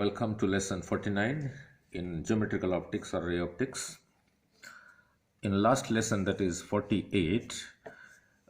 Welcome to lesson 49 in geometrical optics or ray optics. In last lesson, that is 48,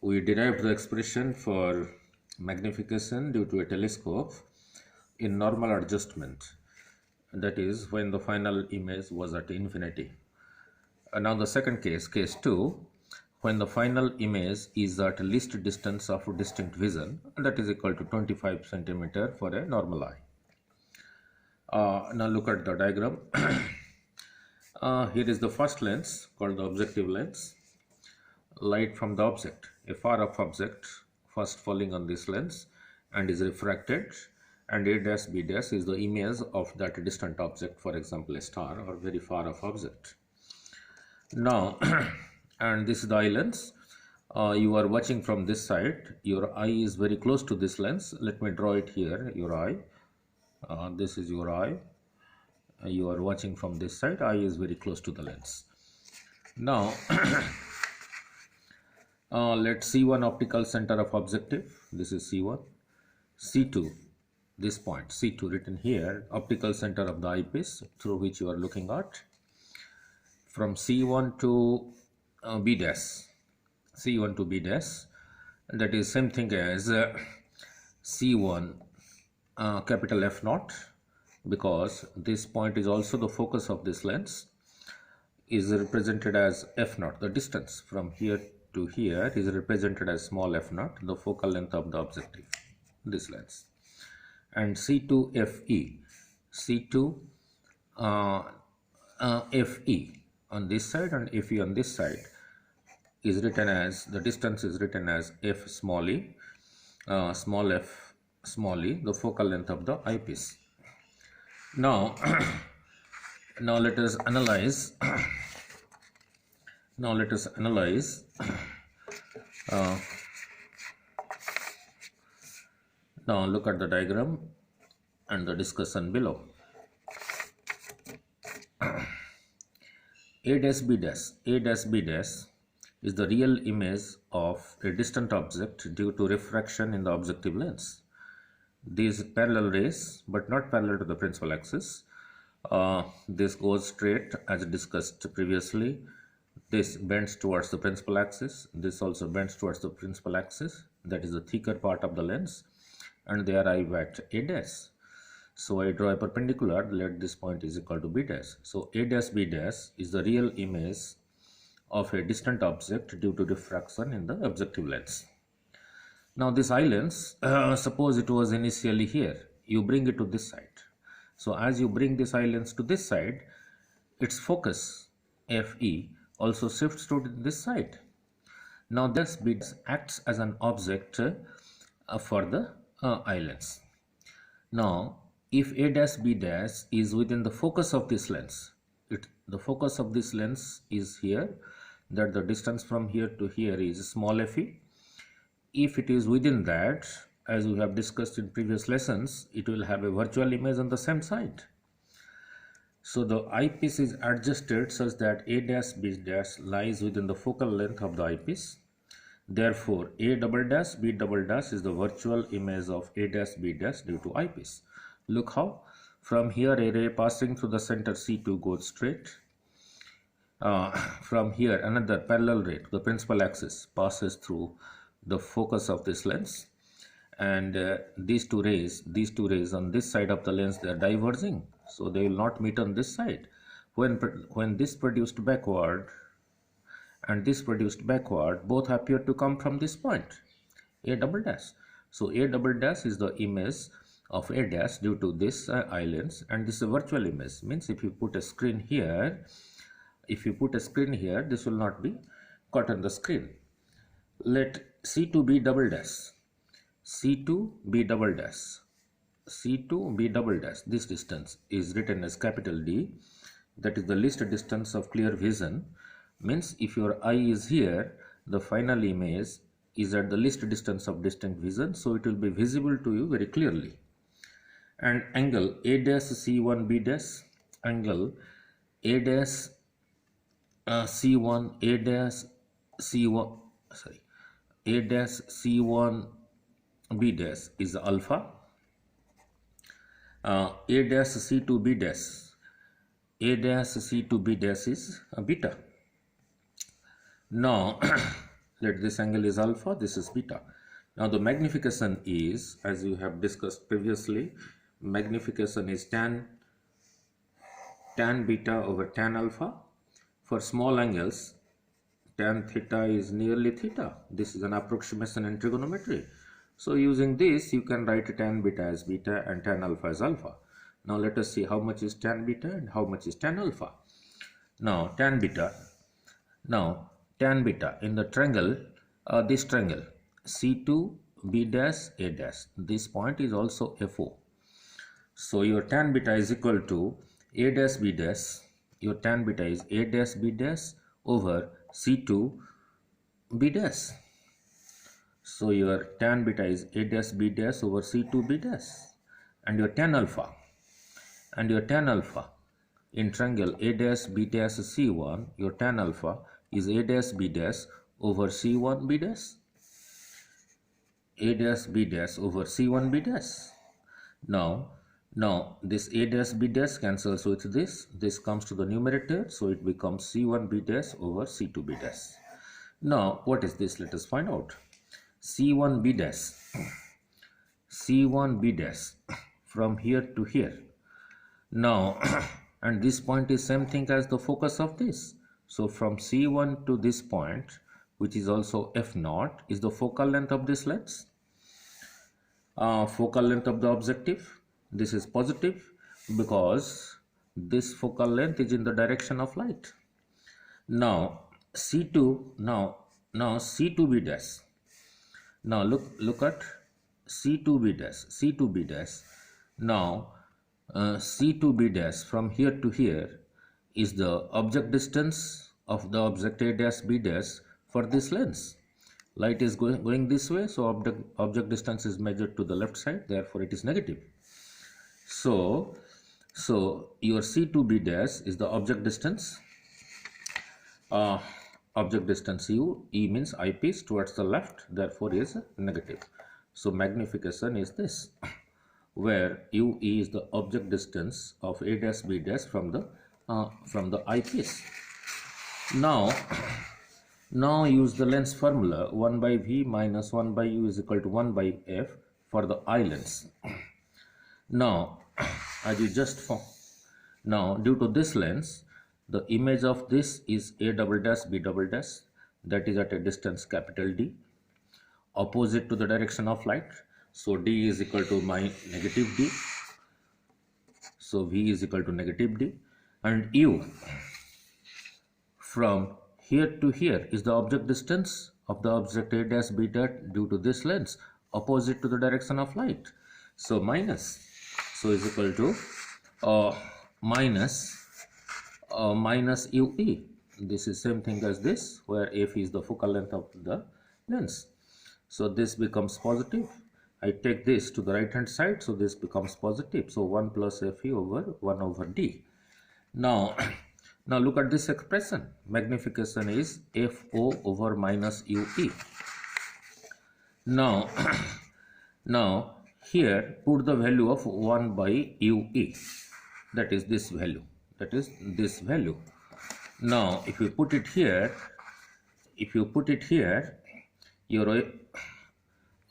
we derived the expression for magnification due to a telescope in normal adjustment, that is when the final image was at infinity. Now the second case, case 2, when the final image is at least distance of distinct vision, that is equal to 25 centimeter for a normal eye. Now look at the diagram. Here is the first lens called the objective lens. Light from the object, a far off object, first falling on this lens and is refracted, and A dash B dash is the image of that distant object, for example a star or very far off object. Now and this is the eye lens. You are watching from this side, your eye is very close to this lens. Let me draw it here, your eye. This is your eye. You are watching from this side, eye is very close to the lens. Now let's see one optical center of objective. This is C1, C2, this point C2 written here, optical center of the eyepiece through which you are looking at. From C1 to B dash, C1 to B dash, that is same thing as C1 capital F0, because this point is also the focus of this lens, is represented as F0. The distance from here to here is represented as small F0, the focal length of the objective, this lens. And C2 FE, C2 FE on this side and FE on this side is written as, the distance is written as F small e, small f small e, the focal length of the eyepiece. Now now let us analyze now look at the diagram and the discussion below. A dash B dash is the real image of a distant object due to refraction in the objective lens. These parallel rays, but not parallel to the principal axis. This goes straight as discussed previously. This bends towards the principal axis. This also bends towards the principal axis. That is the thicker part of the lens, and they arrive at A dash. So I draw a perpendicular. Let this point is equal to B dash. So A dash B dash is the real image of a distant object due to diffraction in the objective lens. Now this eye lens, suppose it was initially here, you bring it to this side. So as you bring this eye lens to this side, its focus FE also shifts to this side. Now this bit acts as an object for the eye lens. Now if A dash B dash is within the focus of this lens, the focus of this lens is here, that the distance from here to here is small fe. If it is within that, as we have discussed in previous lessons, it will have a virtual image on the same side. So the eyepiece is adjusted such that A dash B dash lies within the focal length of the eyepiece. Therefore, A double dash B double dash is the virtual image of A dash B dash due to eyepiece. Look how from here a ray passing through the center C2 goes straight. From here another parallel ray to the principal axis passes through the focus of this lens, and these two rays on this side of the lens, they are diverging, so they will not meet on this side. When this produced backward and this produced backward, both appear to come from this point A double dash. So A double dash is the image of A dash due to this eye lens, and this is a virtual image. Means if you put a screen here, this will not be caught on the screen. Let C2 B double dash, this distance is written as capital D, that is the least distance of clear vision. Means if your eye is here, the final image is at the least distance of distinct vision, so it will be visible to you very clearly. And angle A dash C1 B dash, angle A dash C1 A dash C1 B dash is alpha, A dash C to B dash. A dash C to B dash is beta. Now, let this angle is alpha, this is beta. Now the magnification is, as you have discussed previously, magnification is tan beta over tan alpha. For small angles, tan theta is nearly theta. This is an approximation in trigonometry. So using this, you can write tan beta as beta and tan alpha as alpha. Now let us see how much is tan beta and how much is tan alpha. Now tan beta in the triangle, this triangle C2 B dash A dash, this point is also FO. So your tan beta is equal to A dash B dash. Your tan beta is A dash B dash over C2 B dash. So your tan beta is A dash B dash over C2 B dash. And your tan alpha in triangle A dash B dash C1, your tan alpha is A dash B dash over C1 B dash. A dash B dash over C1 B dash. Now this A dash B dash cancels with this. This comes to the numerator, so it becomes C1 B dash over C2 B dash. Now what is this? Let us find out. C1 B dash from here to here. Now and this point is same thing as the focus of this. So from C1 to this point, which is also F0, is the focal length of this lens. Focal length of the objective, this is positive because this focal length is in the direction of light. Now C2 B dash. Now look at C2 B dash. Now C2 B dash from here to here is the object distance of the object A dash B dash for this lens. Light is going this way, so object distance is measured to the left side, therefore it is negative. So your C2 B dash is the object distance. Object distance U, E means eyepiece towards the left, therefore is negative. So magnification is this, where UE is the object distance of A dash B dash from the eyepiece. Now use the lens formula, 1 by V minus 1 by U is equal to 1 by F for the eye lens. Now as you just found, now due to this lens, the image of this is A double dash B double dash, that is at a distance capital D, opposite to the direction of light. So D is equal to negative D. So V is equal to negative D. And U from here to here is the object distance of the object A dash B dash due to this lens, opposite to the direction of light. So minus. So is equal to minus UE. This is same thing as this, where F is the focal length of the lens. So this becomes positive. I take this to the right hand side, so this becomes positive. So 1 plus FE over 1 over D. Now look at this expression. Magnification is FO over minus UE. Now here put the value of 1 by UE. That is this value. Now if you put it here,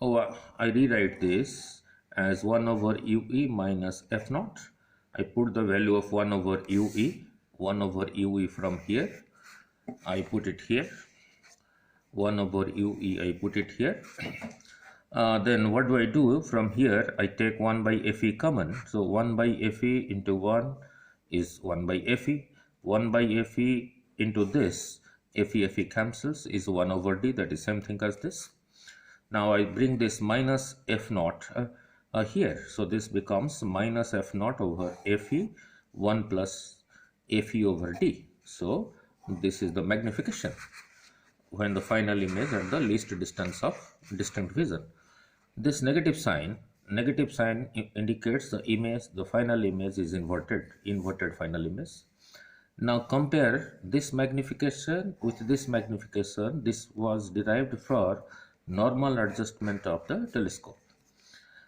I rewrite this as 1 over UE minus F0. I put the value of 1 over UE from here. I put it here. 1 over UE, I put it here. Then what do I do? From here, I take 1 by FE common. So 1 by FE into 1 is 1 by FE. 1 by FE into this, FE cancels, is 1 over D. That is same thing as this. Now I bring this minus F0 here. So this becomes minus F0 over FE, 1 plus FE over D. So this is the magnification when the final image at the least distance of distinct vision. This negative sign indicates the final image is inverted final image. Now compare this magnification with this magnification. This was derived for normal adjustment of the telescope.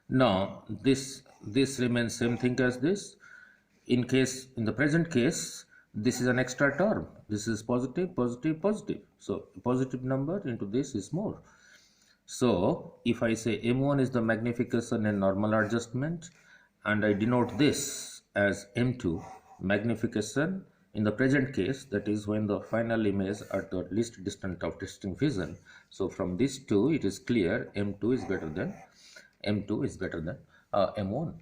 Now this this remains same thing as this. In the present case, this is an extra term. This is positive, positive, positive. So positive number into this is more. So if I say M1 is the magnification and normal adjustment, and I denote this as M2, magnification in the present case, that is when the final image are the least distant of testing vision. So from these two, it is clear M2 is greater than M1.